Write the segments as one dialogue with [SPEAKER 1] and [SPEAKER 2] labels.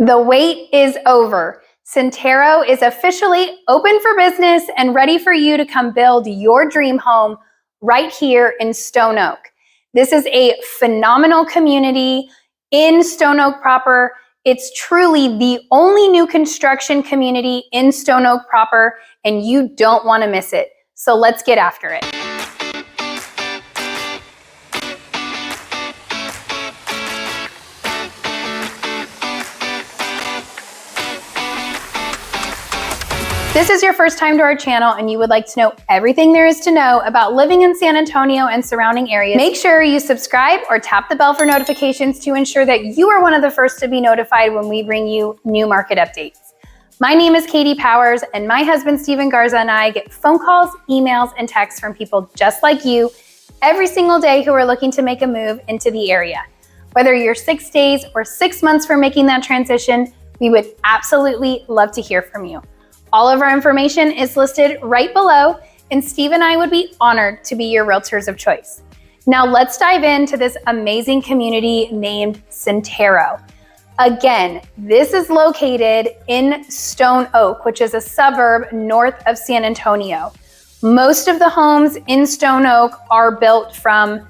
[SPEAKER 1] The wait is over. Centero is officially open for business and ready for you to come build your dream home right here in Stone Oak. This is a phenomenal community in Stone Oak proper. It's truly the only new construction community in Stone Oak proper, and you don't want to miss it. So let's get after it. This is your first time to our channel and you would like to know everything there is to know about living in San Antonio and surrounding areas, make sure you subscribe or tap the bell for notifications to ensure that you are one of the first to be notified when we bring you new market updates. My name is Katie Powers, and my husband Steven Garza and I get phone calls, emails, and texts from people just like you every single day who are looking to make a move into the area. Whether you're 6 days or 6 months from making that transition, we would absolutely love to hear from you. All of our information is listed right below, and Steve and I would be honored to be your realtors of choice. Now let's dive into this amazing community named Centero. Again, this is located in Stone Oak, which is a suburb north of San Antonio. Most of the homes in Stone Oak are built from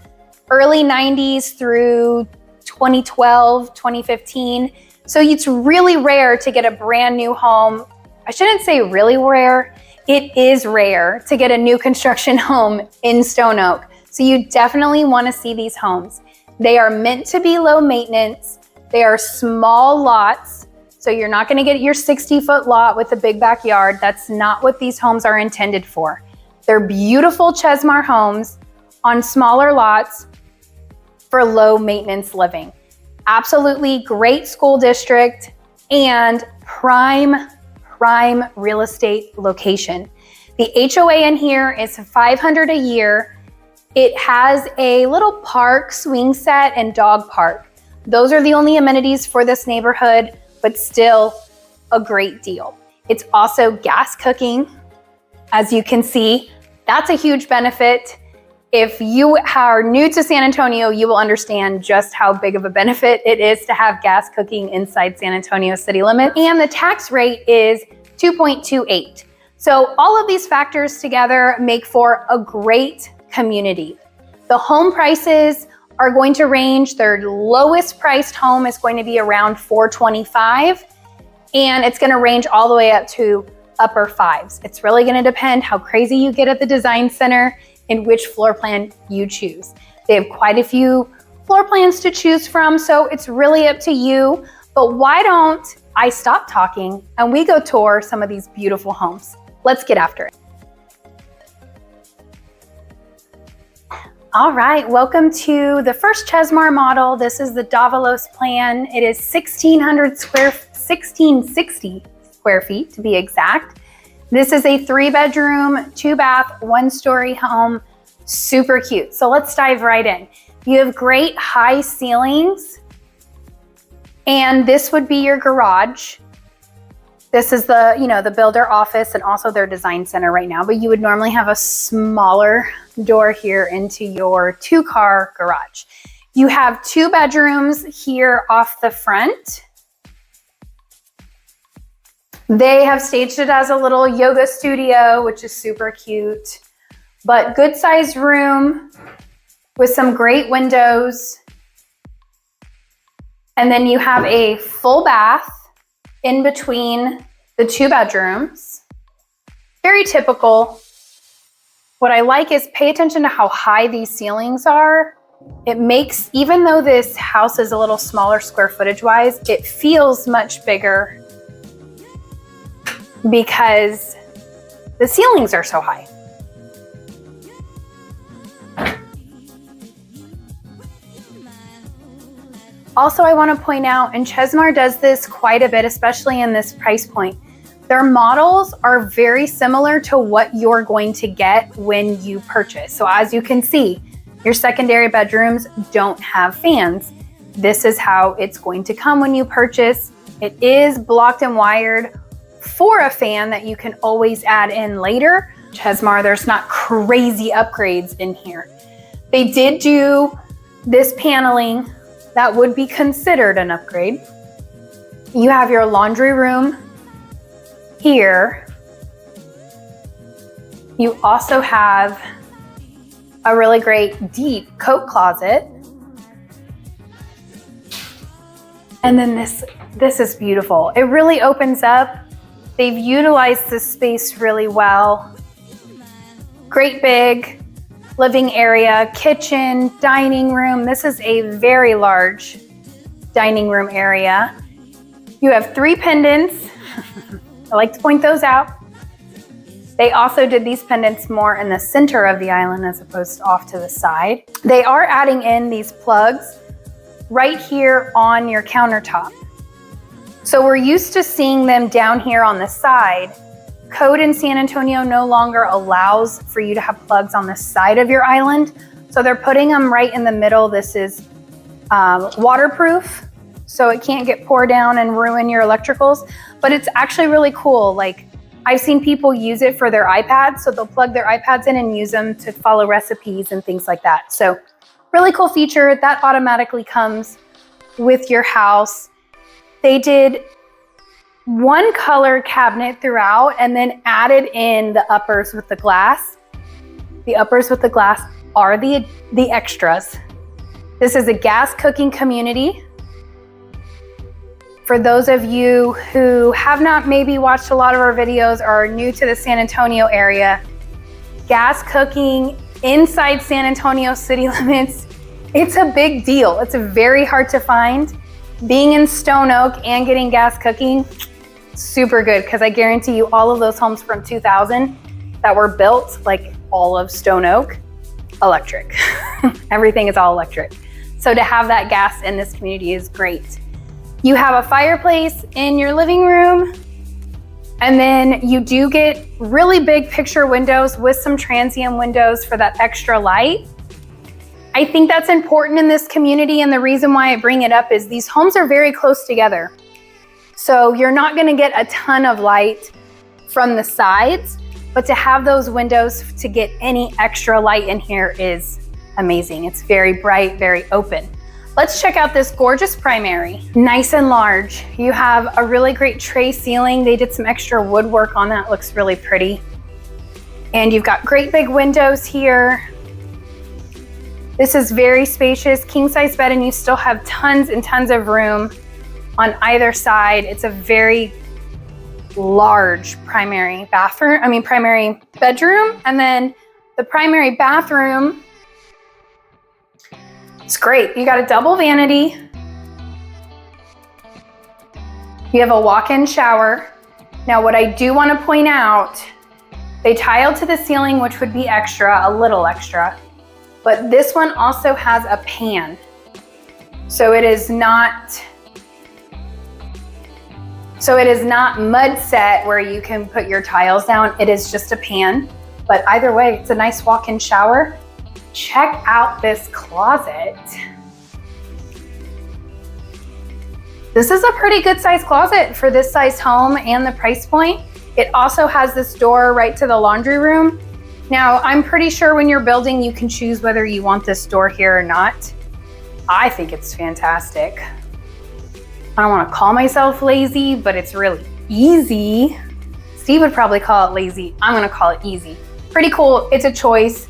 [SPEAKER 1] early 90s through 2012, 2015. So it's really rare to get a brand new home. I shouldn't say really rare. It is rare to get a new construction home in Stone Oak. So you definitely want to see these homes. They are meant to be low maintenance. They are small lots. So you're not going to get your 60-foot lot with a big backyard. That's not what these homes are intended for. They're beautiful Chesmar homes on smaller lots for low maintenance living. Absolutely great school district and prime real estate location. The HOA in here is $500 a year. It has a little park, swing set, and dog park. Those are the only amenities for this neighborhood, but still a great deal. It's also gas cooking. As you can see, that's a huge benefit. If you are new to San Antonio, you will understand just how big of a benefit it is to have gas cooking inside San Antonio city limits. And the tax rate is 2.28. So all of these factors together make for a great community. The home prices are going to range. Their lowest priced home is going to be around $425, and it's going to range all the way up to upper fives. It's really going to depend how crazy you get at the design center and which floor plan you choose. They have quite a few floor plans to choose from, so it's really up to you. But why don't I stop talking and we go tour some of these beautiful homes? Let's get after it. All right, welcome to the first Chesmar model. This is the Davalos plan. It is 1660 square feet to be exact. This is a 3-bedroom, 2-bath, 1-story home. Super cute. So let's dive right in. You have great high ceilings, and this would be your garage. This is the, the builder office and also their design center right now, but you would normally have a smaller door here into your 2-car garage. You have 2 bedrooms here off the front. They have staged it as a little yoga studio, which is super cute, but good sized room with some great windows. And then you have a full bath in between the 2 bedrooms. Very typical. What I like is pay attention to how high these ceilings are. It makes, even though this house is a little smaller square footage wise, it feels much bigger because the ceilings are so high. Also, I want to point out, and Chesmar does this quite a bit, especially in this price point, their models are very similar to what you're going to get when you purchase. So as you can see, your secondary bedrooms don't have fans. This is how it's going to come when you purchase. It is blocked and wired for a fan that you can always add in later. Chesmar, there's not crazy upgrades in here. They did do this paneling that would be considered an upgrade. You have your laundry room here. You also have a really great deep coat closet. And then this is beautiful. It really opens up. They've utilized this space really well. Great big living area, kitchen, dining room. This is a very large dining room area. You have 3 pendants. I like to point those out. They also did these pendants more in the center of the island as opposed to off to the side. They are adding in these plugs right here on your countertop. So we're used to seeing them down here on the side. Code in San Antonio no longer allows for you to have plugs on the side of your island. So they're putting them right in the middle. This is waterproof, so it can't get poured down and ruin your electricals, but it's actually really cool. Like, I've seen people use it for their iPads, so they'll plug their iPads in and use them to follow recipes and things like that. So really cool feature that automatically comes with your house. They did one color cabinet throughout and then added in the uppers with the glass. The uppers with the glass are the extras. This is a gas cooking community. For those of you who have not maybe watched a lot of our videos or are new to the San Antonio area, gas cooking inside San Antonio city limits, it's a big deal. It's very hard to find. Being in Stone Oak and getting gas cooking, super good, because I guarantee you all of those homes from 2000 that were built, like all of Stone Oak, electric. Everything is all electric. So to have that gas in this community is great. You have a fireplace in your living room, and then you do get really big picture windows with some transient windows for that extra light. I think that's important in this community, and the reason why I bring it up is these homes are very close together. So you're not gonna get a ton of light from the sides, but to have those windows to get any extra light in here is amazing. It's very bright, very open. Let's check out this gorgeous primary. Nice and large. You have a really great tray ceiling. They did some extra woodwork on that, looks really pretty. And you've got great big windows here. This is very spacious, king size bed, and you still have tons and tons of room on either side. It's a very large primary bedroom. And then the primary bathroom, it's great. You got a double vanity. You have a walk-in shower. Now, what I do want to point out, they tiled to the ceiling, which would be extra, a little extra, but this one also has a pan. So it is not mud set where you can put your tiles down. It is just a pan, but either way, it's a nice walk-in shower. Check out this closet. This is a pretty good size closet for this size home and the price point. It also has this door right to the laundry room. Now, I'm pretty sure when you're building, you can choose whether you want this door here or not. I think it's fantastic. I don't want to call myself lazy, but it's really easy. Steve would probably call it lazy. I'm going to call it easy. Pretty cool. It's a choice.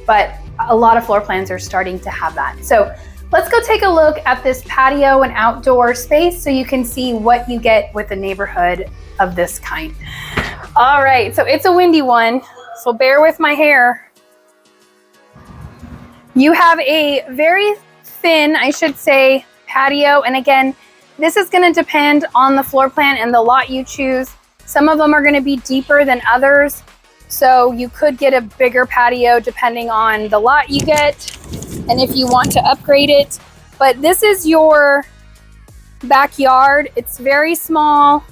[SPEAKER 1] But a lot of floor plans are starting to have that. So let's go take a look at this patio and outdoor space so you can see what you get with a neighborhood of this kind. All right, so it's a windy one, so bear with my hair. You have a very thin, I should say, patio. And again, this is gonna depend on the floor plan and the lot you choose. Some of them are gonna be deeper than others. So you could get a bigger patio depending on the lot you get and if you want to upgrade it. But this is your backyard. It's very small.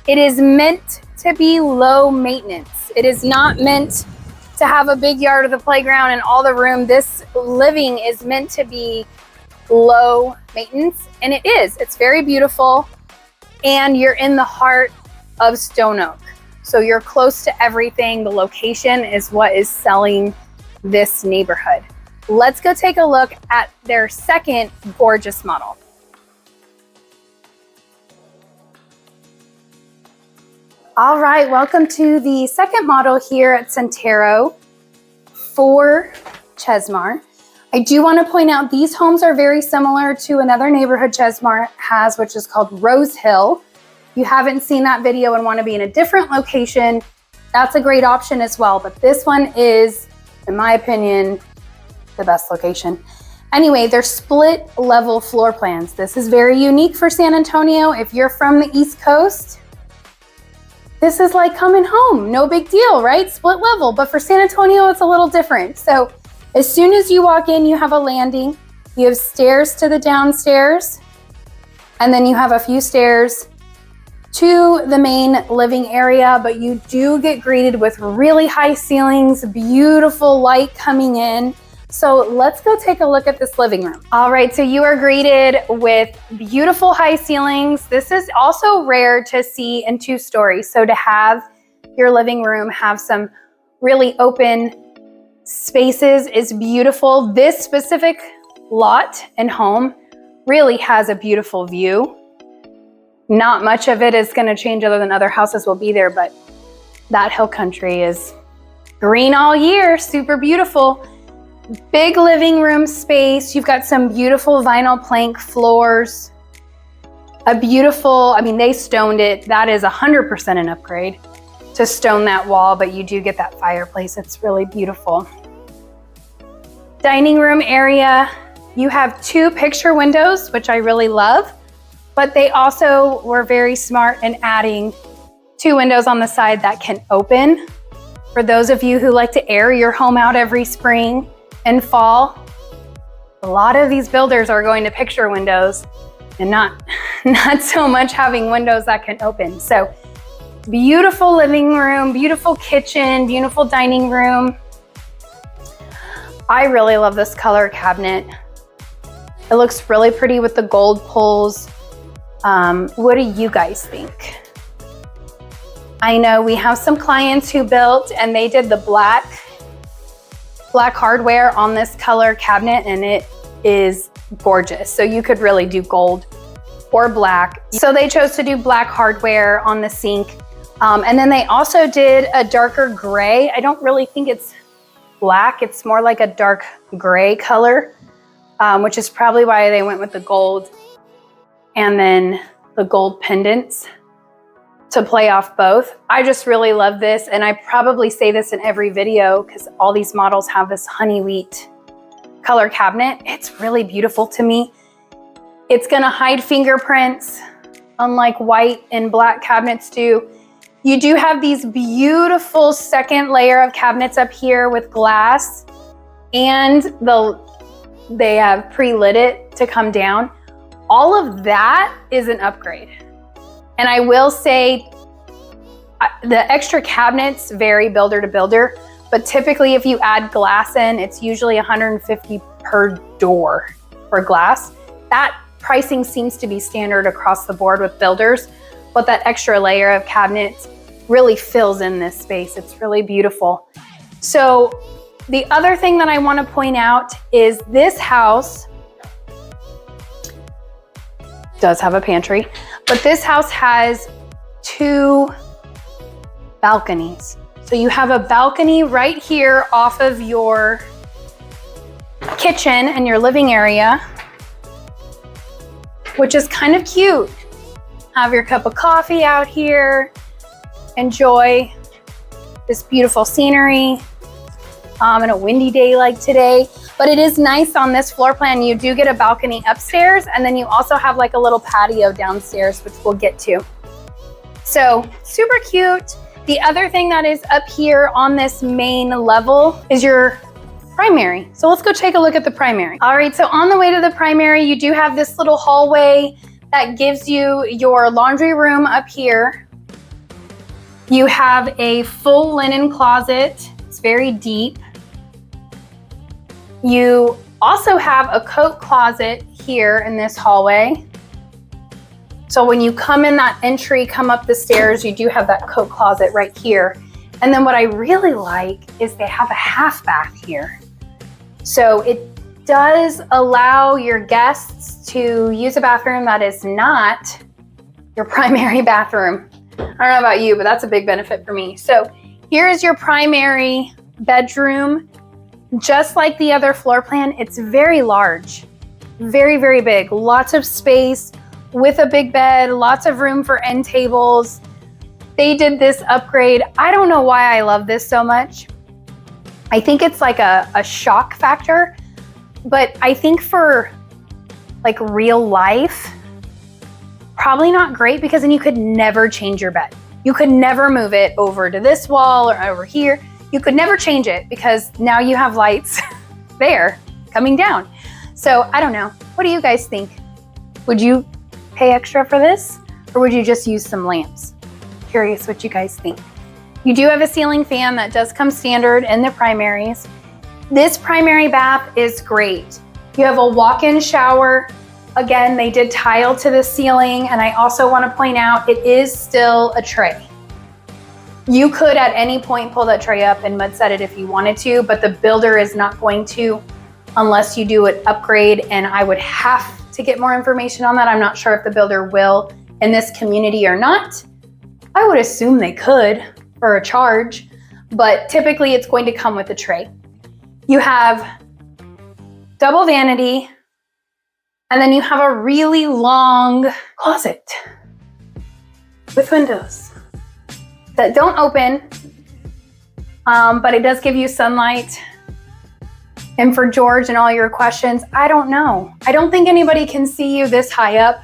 [SPEAKER 1] It is meant to be low maintenance. It is not meant to have a big yard with a playground and all the room. This living is meant to be low maintenance, and it is. It's very beautiful, and you're in the heart of Stone Oak. So you're close to everything. The location is what is selling this neighborhood. Let's go take a look at their second gorgeous model. All right, welcome to the second model here at Centero for Chesmar. I do want to point out these homes are very similar to another neighborhood Chesmar has, which is called Rose Hill. If you haven't seen that video and want to be in a different location, that's a great option as well. But this one is, in my opinion, the best location. Anyway, they're split level floor plans. This is very unique for San Antonio. If you're from the East Coast, this is like coming home, no big deal, right? Split level, but for San Antonio, it's a little different. So as soon as you walk in, you have a landing, you have stairs to the downstairs, and then you have a few stairs to the main living area, but you do get greeted with really high ceilings, beautiful light coming in. So let's go take a look at this living room. All right, so you are greeted with beautiful high ceilings. This is also rare to see in 2 stories. So to have your living room have some really open spaces is beautiful. This specific lot and home really has a beautiful view. Not much of it is gonna change other than other houses will be there, but that hill country is green all year, super beautiful. Big living room space. You've got some beautiful vinyl plank floors. A beautiful, I mean, they stoned it. That is 100% an upgrade to stone that wall, but you do get that fireplace. It's really beautiful. Dining room area. You have 2 picture windows, which I really love, but they also were very smart in adding 2 windows on the side that can open. For those of you who like to air your home out every spring and fall, a lot of these builders are going to picture windows and not so much having windows that can open. So beautiful living room, beautiful kitchen, beautiful dining room. I really love this color cabinet. It looks really pretty with the gold pulls. What do you guys think? I know we have some clients who built and they did the black hardware on this color cabinet, and it is gorgeous. So you could really do gold or black. So they chose to do black hardware on the sink. And then they also did a darker gray. I don't really think it's black. It's more like a dark gray color, which is probably why they went with the gold and then the gold pendants to play off both. I just really love this, and I probably say this in every video because all these models have this honey wheat color cabinet. It's really beautiful to me. It's gonna hide fingerprints, unlike white and black cabinets do. You do have these beautiful second layer of cabinets up here with glass, and they have pre-lit it to come down. All of that is an upgrade. And I will say the extra cabinets vary builder to builder, but typically if you add glass in, it's usually $150 per door for glass. That pricing seems to be standard across the board with builders, but that extra layer of cabinets really fills in this space. It's really beautiful. So the other thing that I want to point out is this house does have a pantry, but this house has 2 balconies. So you have a balcony right here off of your kitchen and your living area, which is kind of cute. Have your cup of coffee out here, enjoy this beautiful scenery on a windy day like today. But it is nice on this floor plan. You do get a balcony upstairs, and then you also have like a little patio downstairs, which we'll get to. So super cute. The other thing that is up here on this main level is your primary. So let's go take a look at the primary. All right, so on the way to the primary, you do have this little hallway that gives you your laundry room up here. You have a full linen closet. It's very deep. You also have a coat closet here in this hallway. So when you come in that entry, come up the stairs, you do have that coat closet right here. And then what I really like is they have a half bath here. So it does allow your guests to use a bathroom that is not your primary bathroom. I don't know about you, but that's a big benefit for me. So here is your primary bedroom. Just like the other floor plan, it's very large, very, very big. Lots of space with a big bed, lots of room for end tables. They did this upgrade. I don't know why I love this so much. I think it's like a shock factor, but I think for like real life, probably not great, because then you could never change your bed. You could never move it over to this wall or over here. You could never change it because now you have lights there coming down. So I don't know. What do you guys think? Would you pay extra for this, or would you just use some lamps? Curious what you guys think. You do have a ceiling fan that does come standard in the primaries. This primary bath is great. You have a walk-in shower. Again, they did tile to the ceiling, and I also want to point out it is still a tray. You could at any point pull that tray up and mud set it if you wanted to, but the builder is not going to unless you do an upgrade, and I would have to get more information on that. I'm not sure if the builder will in this community or not. I would assume they could for a charge, but typically it's going to come with a tray. You have double vanity, and then you have a really long closet with windows that don't open, but it does give you sunlight. And for George and all your questions, I don't know. I don't think anybody can see you this high up,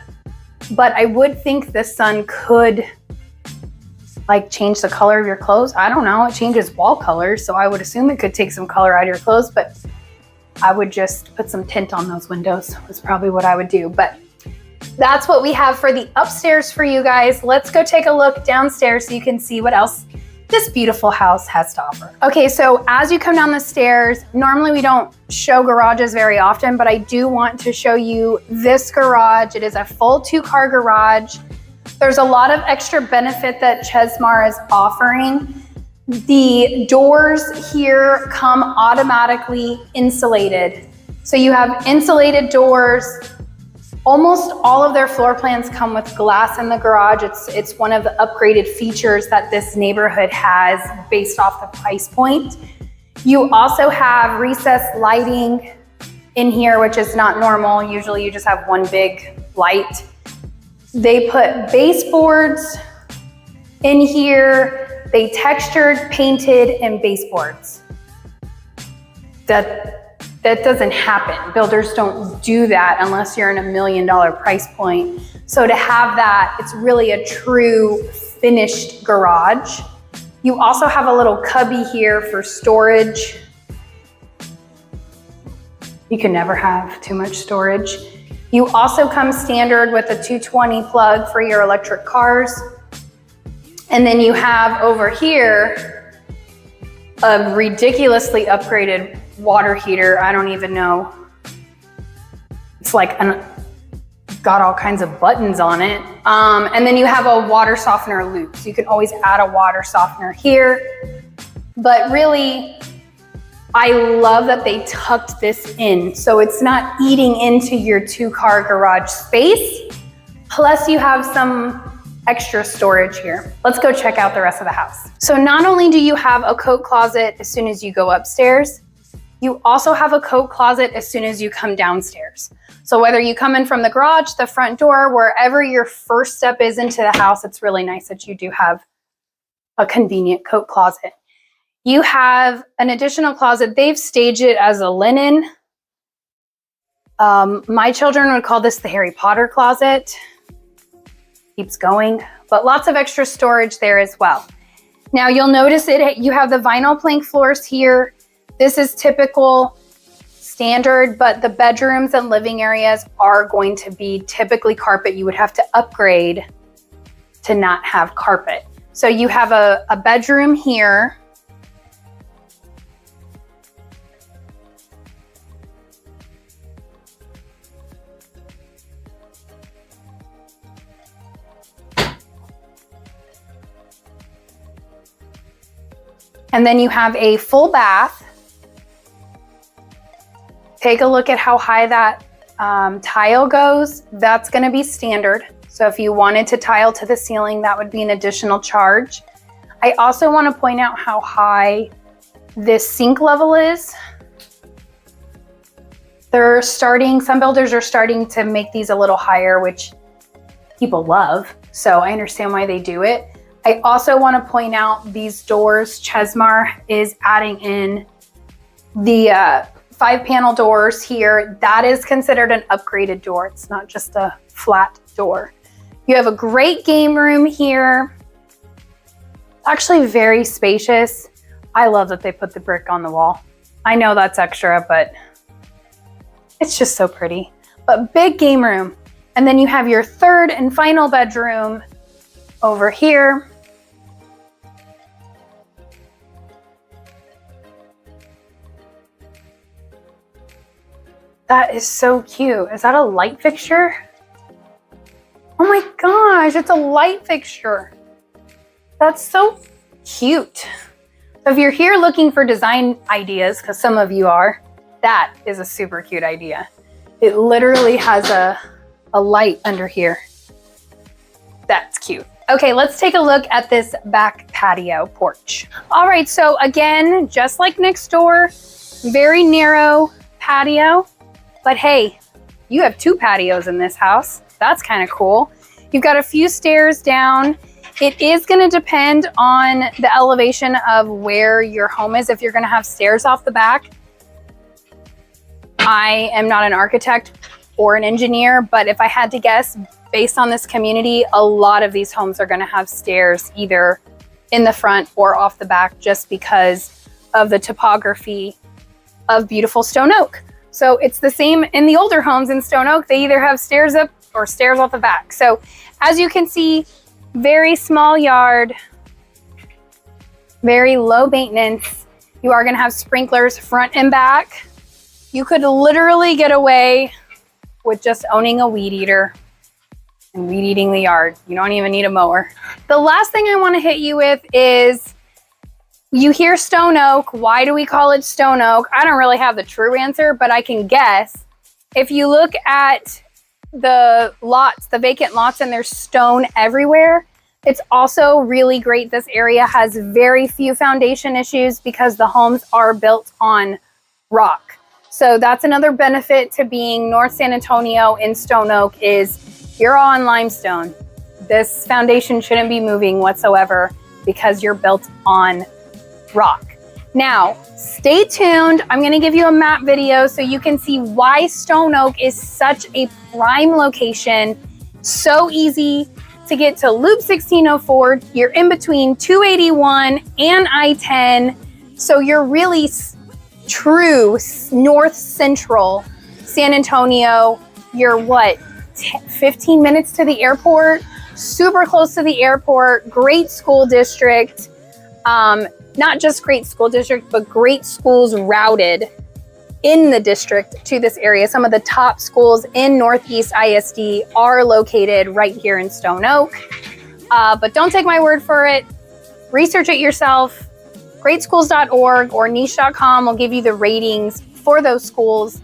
[SPEAKER 1] but I would think the sun could like change the color of your clothes. I don't know, it changes wall colors, so I would assume it could take some color out of your clothes, but I would just put some tint on those windows, was probably what I would do. But that's what we have for the upstairs for you guys. Let's go take a look downstairs so you can see what else this beautiful house has to offer. Okay, so as you come down the stairs, normally we don't show garages very often, but I do want to show you this garage. It is a full 2-car garage. There's a lot of extra benefit that Chesmar is offering. The doors here come automatically insulated. So you have insulated doors. Almost all of their floor plans come with glass in the garage. It's one of the upgraded features that this neighborhood has based off the price point. You also have recessed lighting in here, which is not normal. Usually you just have one big light. They put baseboards in here. They textured, painted, and baseboards. That doesn't happen. Builders don't do that unless you're in $1 million price point. So to have that, it's really a true finished garage. You also have a little cubby here for storage. You can never have too much storage. You also come standard with a 220 plug for your electric cars. And then you have over here a ridiculously upgraded water heater. I don't even know. It's like got all kinds of buttons on it. And then you have a water softener loop. So you can always add a water softener here. But really, I love that they tucked this in. So it's not eating into your 2-car garage space. Plus you have some extra storage here. Let's go check out the rest of the house. So not only do you have a coat closet as soon as you go upstairs, you also have a coat closet as soon as you come downstairs. So whether you come in from the garage, the front door, wherever your first step is into the house, it's really nice that you do have a convenient coat closet. You have an additional closet. They've staged it as a linen. My children would call this the Harry Potter closet. Keeps going, but lots of extra storage there as well. Now you'll notice you have the vinyl plank floors here. This is typical standard, but the bedrooms and living areas are going to be typically carpet. You would have to upgrade to not have carpet. So you have a bedroom here. And then you have a full bath. Take a look at how high that tile goes. That's gonna be standard. So if you wanted to tile to the ceiling, that would be an additional charge. I also want to point out how high this sink level is. Some builders are starting to make these a little higher, which people love. So I understand why they do it. I also want to point out these doors. Chesmar is adding in the 5-panel doors here. That is considered an upgraded door. It's not just a flat door. You have a great game room here. Actually very spacious. I love that they put the brick on the wall. I know that's extra, but it's just so pretty. But big game room. And then you have your third and final bedroom over here. That is so cute. Is that a light fixture? Oh my gosh, it's a light fixture. That's so cute. So if you're here looking for design ideas, because some of you are, that is a super cute idea. It literally has a light under here. That's cute. Okay, let's take a look at this back patio porch. All right, so again, just like next door, very narrow patio, but hey, you have 2 patios in this house. That's kind of cool. You've got a few stairs down. It is going to depend on the elevation of where your home is. If you're going to have stairs off the back, I am not an architect or an engineer, but if I had to guess, based on this community, a lot of these homes are going to have stairs either in the front or off the back, just because of the topography of beautiful Stone Oak. So it's the same in the older homes in Stone Oak. They either have stairs up or stairs off the back. So as you can see, very small yard, very low maintenance. You are going to have sprinklers front and back. You could literally get away with just owning a weed eater and weed eating the yard. You don't even need a mower. The last thing I want to hit you with is, you hear Stone Oak. Why do we call it Stone Oak? I don't really have the true answer, but I can guess. If you look at the lots, the vacant lots, and there's stone everywhere, it's also really great. This area has very few foundation issues because the homes are built on rock. So that's another benefit to being North San Antonio in Stone Oak, is you're all on limestone. This foundation shouldn't be moving whatsoever because you're built on rock. Now, stay tuned. I'm going to give you a map video so you can see why Stone Oak is such a prime location. So easy to get to Loop 1604. You're in between 281 and I-10. So you're really true north central San Antonio. You're what, 15 minutes to the airport? Super close to the airport. Great school district. Not just great school district, but great schools routed in the district to this area. Some of the top schools in Northeast ISD are located right here in Stone Oak. But don't take my word for it. Research it yourself. Greatschools.org or niche.com will give you the ratings for those schools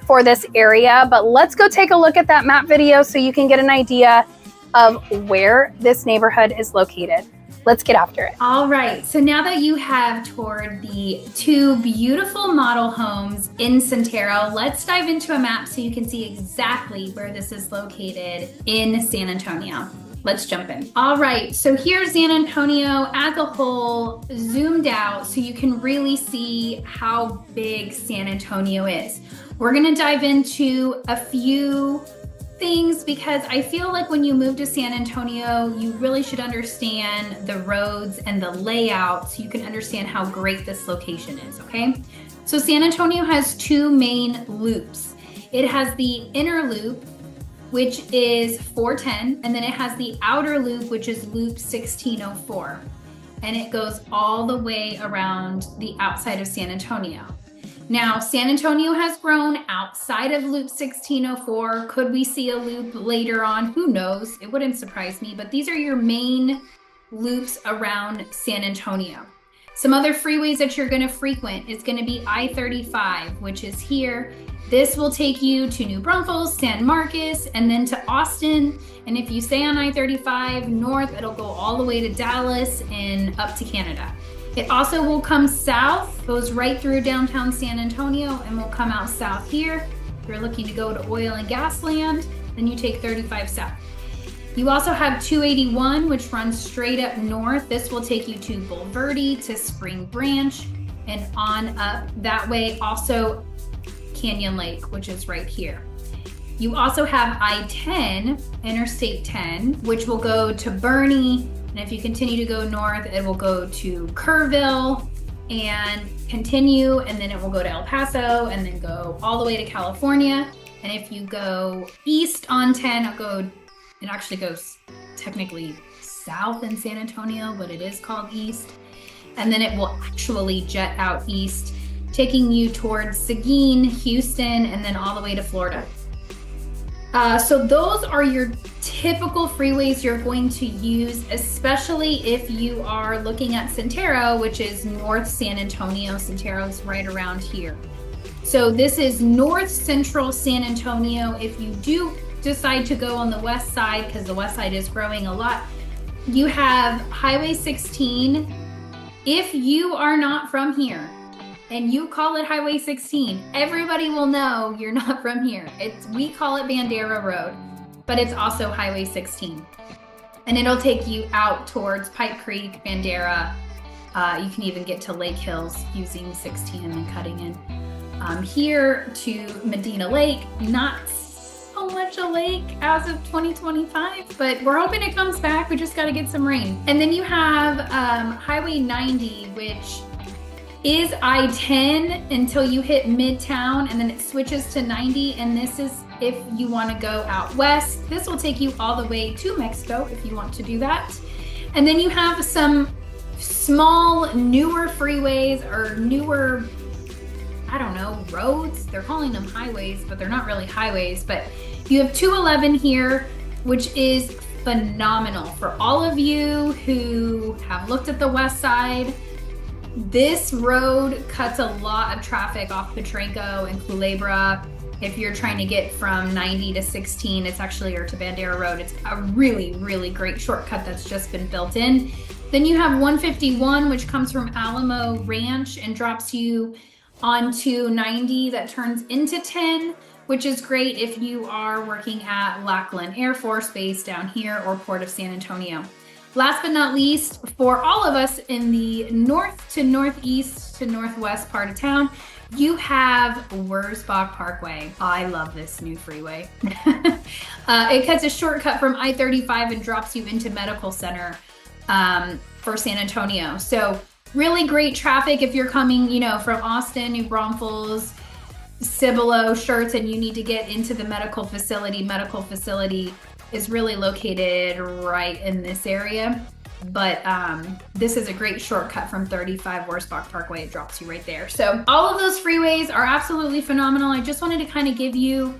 [SPEAKER 1] for this area. But let's go take a look at that map video so you can get an idea of where this neighborhood is located. Let's get after it.
[SPEAKER 2] All right, so now that you have toured the 2 beautiful model homes in Centero, let's dive into a map so you can see exactly where this is located in San Antonio. Let's jump in. All right, so here's San Antonio as a whole, zoomed out so you can really see how big San Antonio is. We're gonna dive into a few things because I feel like when you move to San Antonio, you really should understand the roads and the layout so you can understand how great this location is, okay? So San Antonio has 2 main loops. It has the inner loop, which is 410, and then it has the outer loop, which is loop 1604. And it goes all the way around the outside of San Antonio. Now, San Antonio has grown outside of Loop 1604. Could we see a loop later on? Who knows? It wouldn't surprise me, but these are your main loops around San Antonio. Some other freeways that you're gonna frequent is gonna be I-35, which is here, This will take you to New Braunfels, San Marcos, and then to Austin. And if you stay on I-35 north, it'll go all the way to Dallas and up to Canada. It also will come south, goes right through downtown San Antonio, and will come out south here. If you're looking to go to oil and gas land, then you take 35 south. You also have 281, which runs straight up north. This will take you to Bulverde, to Spring Branch, and on up that way. Also Canyon Lake, which is right here. You also have I-10, Interstate 10, which will go to Boerne. And if you continue to go north, it will go to Kerrville and continue, and then it will go to El Paso and then go all the way to California. And if you go east on 10, it actually goes technically south in San Antonio, but it is called east. And then it will actually jet out east, taking you towards Seguin, Houston, and then all the way to Florida. So those are your typical freeways you're going to use, especially if you are looking at Centero, which is North San Antonio. Centero's right around here. So this is North Central San Antonio. If you do decide to go on the west side, because the west side is growing a lot, you have Highway 16. If you are not from here and you call it Highway 16, everybody will know you're not from here. We call it Bandera Road, but it's also Highway 16. And it'll take you out towards Pipe Creek, Bandera. You can even get to Lake Hills using 16 and then cutting in. Here to Medina Lake, not so much a lake as of 2025, but we're hoping it comes back. We just got to get some rain. And then you have Highway 90, which is I-10 until you hit Midtown, and then it switches to 90. And this is if you want to go out west. This will take you all the way to Mexico if you want to do that. And then you have some small, newer freeways or newer, I don't know, roads. They're calling them highways, but they're not really highways. But you have 211 here, which is phenomenal. For all of you who have looked at the west side, this road cuts a lot of traffic off Petranco and Culebra. If you're trying to get from 90 to 16, it's actually, or to Bandera Road, it's a really, really great shortcut that's just been built in. Then you have 151, which comes from Alamo Ranch and drops you onto 90 that turns into 10, which is great if you are working at Lackland Air Force Base down here or Port of San Antonio. Last but not least, for all of us in the north to northeast to northwest part of town, you have Wurzbach Parkway. I love this new freeway. It cuts a shortcut from I-35 and drops you into Medical Center for San Antonio. So really great traffic if you're coming, from Austin, New Braunfels, Cibolo, Schertz, and you need to get into the medical facility. Medical facility is really located right in this area. But this is a great shortcut from 35 Wurzbach Parkway. It drops you right there. So all of those freeways are absolutely phenomenal. I just wanted to kind of give you,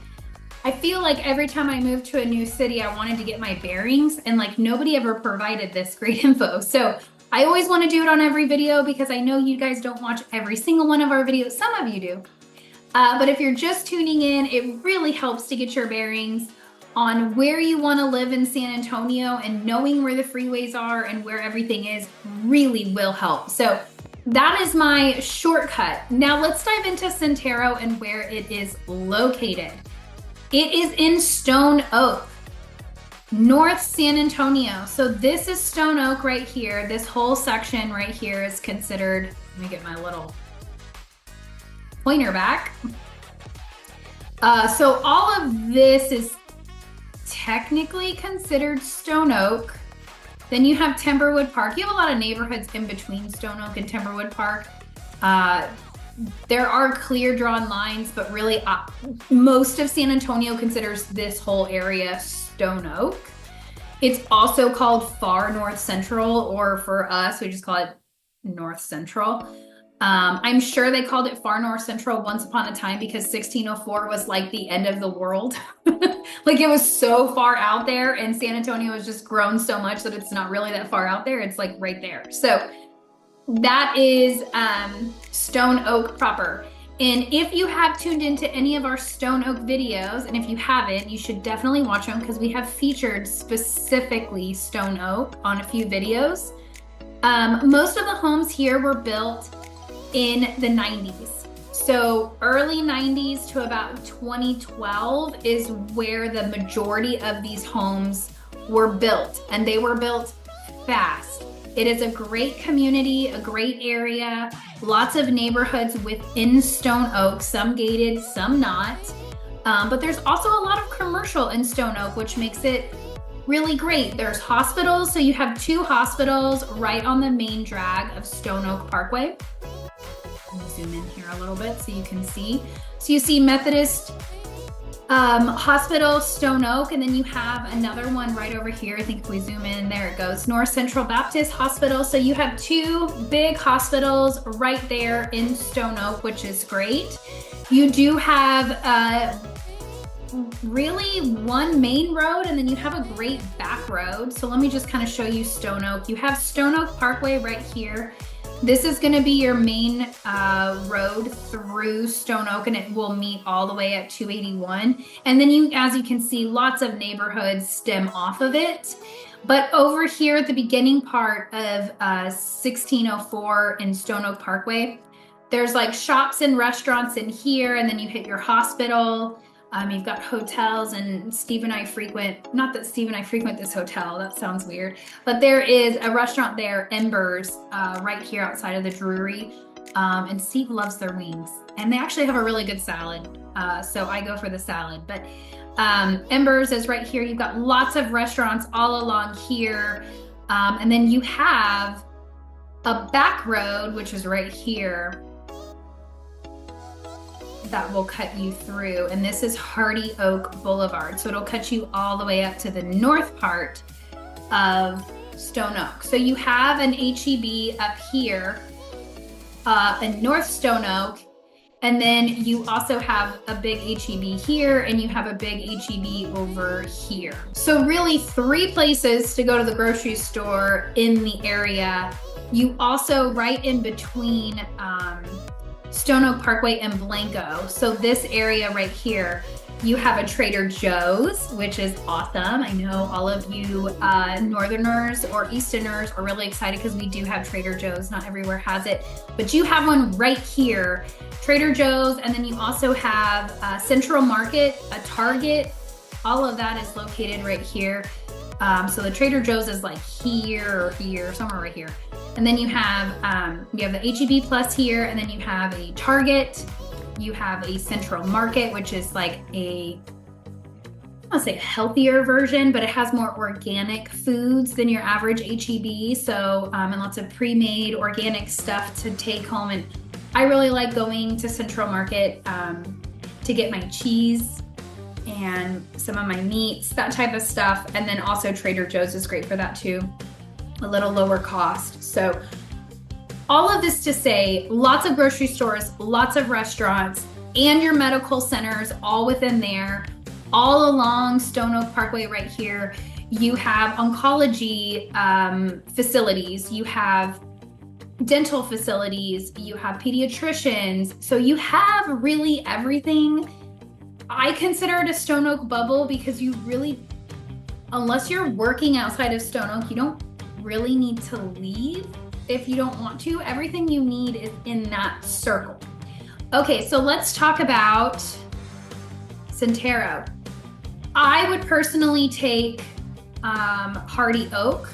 [SPEAKER 2] I feel like every time I moved to a new city, I wanted to get my bearings, and like nobody ever provided this great info. So I always want to do it on every video because I know you guys don't watch every single one of our videos. Some of you do. But if you're just tuning in, it really helps to get your bearings on where you want to live in San Antonio, and knowing where the freeways are and where everything is really will help. So that is my shortcut. Now let's dive into Centero and where it is located. It is in Stone Oak, North San Antonio. So this is Stone Oak right here. This whole section right here is considered, let me get my little pointer back. So all of this is technically considered Stone Oak. Then you have Timberwood Park. You have a lot of neighborhoods in between Stone Oak and Timberwood Park. There are clear drawn lines, but really most of San Antonio considers this whole area Stone Oak. It's also called Far North Central, or for us, we just call it North Central. I'm sure they called it Far North Central once upon a time because 1604 was like the end of the world. Like it was so far out there, and San Antonio has just grown so much that it's not really that far out there. It's like right there. So that is Stone Oak proper. And if you have tuned into any of our Stone Oak videos, and if you haven't, you should definitely watch them because we have featured specifically Stone Oak on a few videos. Most of the homes here were built in the 90s. So early 90s to about 2012 is where the majority of these homes were built, and they were built fast. It is a great community, a great area, lots of neighborhoods within Stone Oak, some gated, some not. But there's also a lot of commercial in Stone Oak, which makes it really great. There's hospitals, so you have 2 hospitals right on the main drag of Stone Oak Parkway. Let me zoom in here a little bit so you can see. So you see Methodist Hospital, Stone Oak, and then you have another one right over here. I think if we zoom in, there it goes, North Central Baptist Hospital. So you have 2 big hospitals right there in Stone Oak, which is great. You do have really one main road, and then you have a great back road. So let me just kind of show you Stone Oak. You have Stone Oak Parkway right here. This is going to be your main road through Stone Oak, and it will meet all the way at 281. And then as you can see, lots of neighborhoods stem off of it. But over here at the beginning part of 1604 in Stone Oak Parkway, there's like shops and restaurants in here, and then you hit your hospital. You've got hotels, and Steve and I frequent, not that Steve and I frequent this hotel, that sounds weird, but there is a restaurant there, Embers, right here outside of the Drury. And Steve loves their wings, and they actually have a really good salad. So I go for the salad, but Embers is right here. You've got lots of restaurants all along here. And then you have a back road, which is right here, that will cut you through, and this is Hardy Oak Boulevard. So it'll cut you all the way up to the north part of Stone Oak. So you have an HEB up here in North Stone Oak, and then you also have a big HEB here, and you have a big HEB over here. So really 3 places to go to the grocery store in the area. You also, right in between Stone Oak Parkway and Blanco. So this area right here, you have a Trader Joe's, which is awesome. I know all of you Northerners or Easterners are really excited because we do have Trader Joe's. Not everywhere has it, but you have one right here, Trader Joe's, and then you also have Central Market, a Target. All of that is located right here. So the Trader Joe's is like here or here, somewhere right here. And then you have the HEB Plus here, and then you have a Target. You have a Central Market, which is like I want to say a healthier version, but it has more organic foods than your average HEB. So, and lots of pre-made organic stuff to take home. And I really like going to Central Market to get my cheese and some of my meats, that type of stuff. And then also Trader Joe's is great for that too. A little lower cost. So all of this to say, lots of grocery stores, lots of restaurants, and your medical centers all within there, all along Stone Oak Parkway right here. You have oncology facilities, you have dental facilities, you have pediatricians. So you have really everything. I consider it a Stone Oak bubble because you really, unless you're working outside of Stone Oak, you don't really need to leave if you don't want to. Everything you need is in that circle. Okay, so let's talk about Centero. I would personally take Hardy Oak.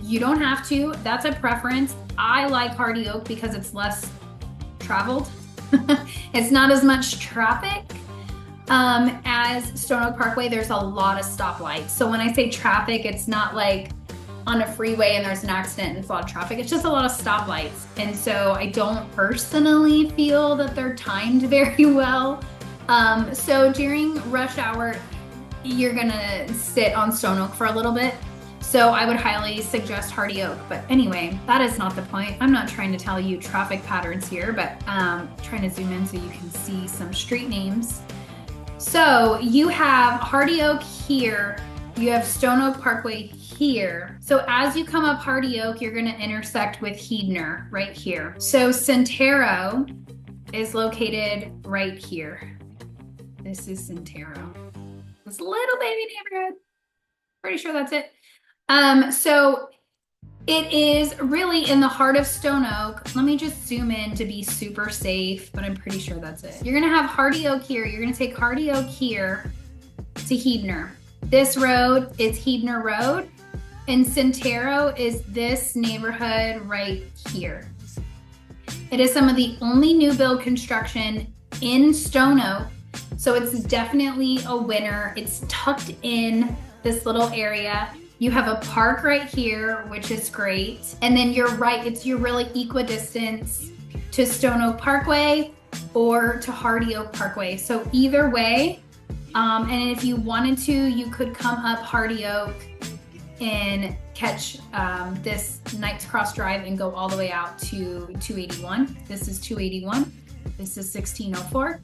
[SPEAKER 2] You don't have to, that's a preference. I like Hardy Oak because it's less traveled. It's not as much traffic as Stone Oak Parkway. There's a lot of stoplights. So when I say traffic, it's not like on a freeway and there's an accident and it's a lot of traffic. It's just a lot of stoplights. And so I don't personally feel that they're timed very well. So during rush hour, you're gonna sit on Stone Oak for a little bit. So I would highly suggest Hardy Oak. But anyway, that is not the point. I'm not trying to tell you traffic patterns here, but trying to zoom in so you can see some street names. So you have Hardy Oak here. You have Stone Oak Parkway here. So as you come up Hardy Oak, you're gonna intersect with Heidner right here. So Centero is located right here. This is Centero. This little baby neighborhood. Pretty sure that's it. So it is really in the heart of Stone Oak. Let me just zoom in to be super safe, but I'm pretty sure that's it. You're gonna have Hardy Oak here. You're gonna take Hardy Oak here to Hebner. This road is Hebner Road, and Centero is this neighborhood right here. It is some of the only new build construction in Stone Oak, so it's definitely a winner. It's tucked in this little area. You have a park right here, which is great. And then you're right, you're really equidistant to Stone Oak Parkway or to Hardy Oak Parkway. So either way, and if you wanted to, you could come up Hardy Oak and catch this Knights Cross Drive and go all the way out to 281. This is 281. This is 1604.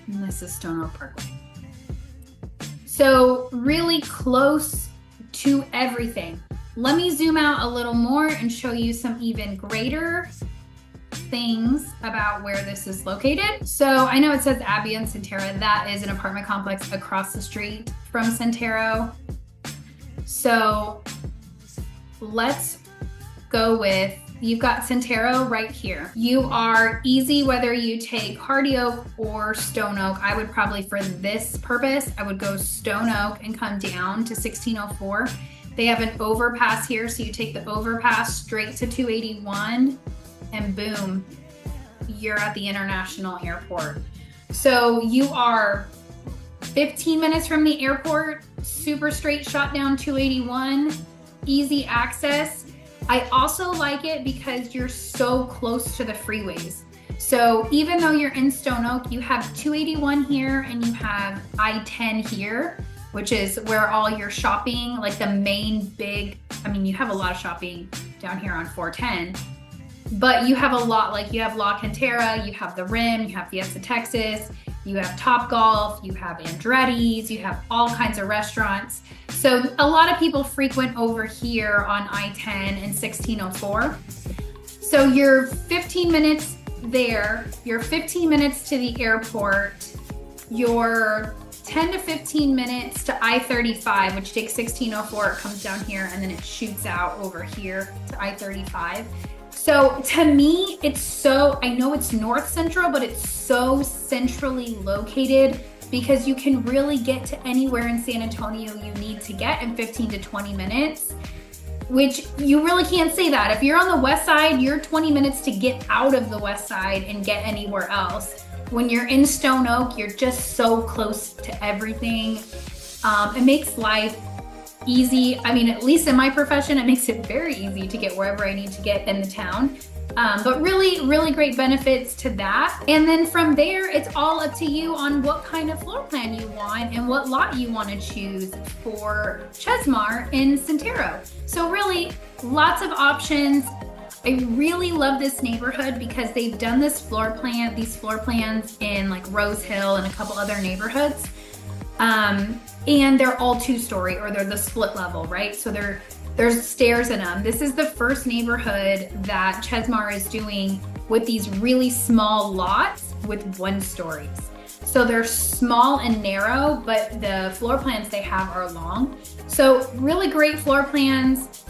[SPEAKER 2] And this is Stone Oak Parkway. So really close to everything. Let me zoom out a little more and show you some even greater things about where this is located. So I know it says Abbey and Centero. That is an apartment complex across the street from Centero. So let's go with, you've got Centero right here. You are easy whether you take Hardy Oak or Stone Oak. I would probably, for this purpose, I would go Stone Oak and come down to 1604. They have an overpass here, so you take the overpass straight to 281 and boom, you're at the international airport. So you are 15 minutes from the airport, super straight shot down 281, easy access. I also like it because you're so close to the freeways. So even though you're in Stone Oak, you have 281 here and you have I-10 here, which is where all your shopping, like the main big, I mean, you have a lot of shopping down here on 410, but you have a lot, like you have La Cantera, you have the Rim, you have Fiesta Texas, you have Top Golf, you have Andretti's, you have all kinds of restaurants. So a lot of people frequent over here on I-10 and 1604. So you're 15 minutes there, you're 15 minutes to the airport, you're 10 to 15 minutes to I-35, which takes 1604, it comes down here and then it shoots out over here to I-35. So to me, it's so, I know it's north central, but it's so centrally located because you can really get to anywhere in San Antonio you need to get in 15 to 20 minutes, which you really can't say that. If you're on the west side, you're 20 minutes to get out of the west side and get anywhere else. When you're in Stone Oak, you're just so close to everything. It makes life easy. I mean, at least in my profession, it makes it very easy to get wherever I need to get in the town. But really, really great benefits to that. And then from there, it's all up to you on what kind of floor plan you want and what lot you want to choose for Chesmar in Centero. So really, lots of options. I really love this neighborhood because they've done these floor plans in like Rose Hill and a couple other neighborhoods. And they're all 2-story or they're the split level, right? So there's stairs in them. This is the first neighborhood that Chesmar is doing with these really small lots with 1-stories. So they're small and narrow, but the floor plans they have are long. So really great floor plans,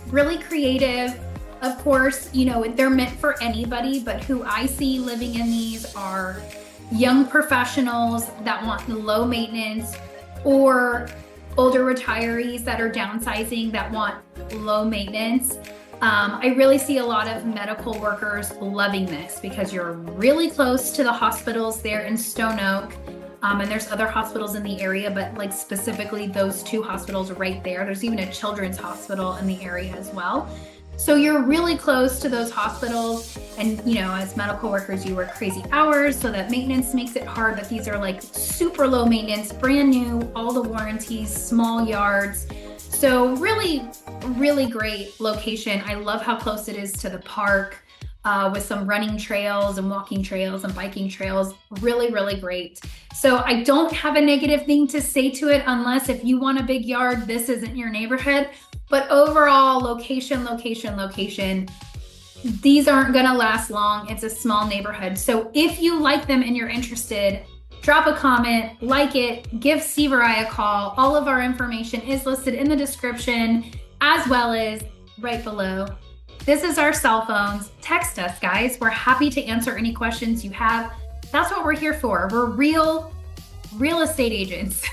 [SPEAKER 2] really creative. Of course, you know, they're meant for anybody, but who I see living in these are young professionals that want low maintenance or older retirees that are downsizing that want low maintenance. I really see a lot of medical workers loving this because you're really close to the hospitals there in Stone Oak. And there's other hospitals in the area, but like specifically those 2 hospitals right there. There's even a children's hospital in the area as well. So you're really close to those hospitals, and you know, as medical workers, you work crazy hours, so that maintenance makes it hard, but these are like super low maintenance, brand new, all the warranties, small yards. So really, really great location. I love how close it is to the park with some running trails and walking trails and biking trails. Really, really great. So I don't have a negative thing to say to it, unless if you want a big yard, this isn't your neighborhood. But overall, location, these aren't gonna last long. It's a small neighborhood. So if you like them and you're interested, drop a comment, like it, give Steve or I a call. All of our information is listed in the description as well as right below. This is our cell phones. Text us, guys. We're happy to answer any questions you have. That's what we're here for. We're real estate agents.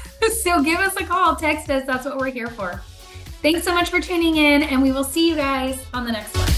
[SPEAKER 2] So give us a call, text us. That's what we're here for. Thanks so much for tuning in, and we will see you guys on the next one.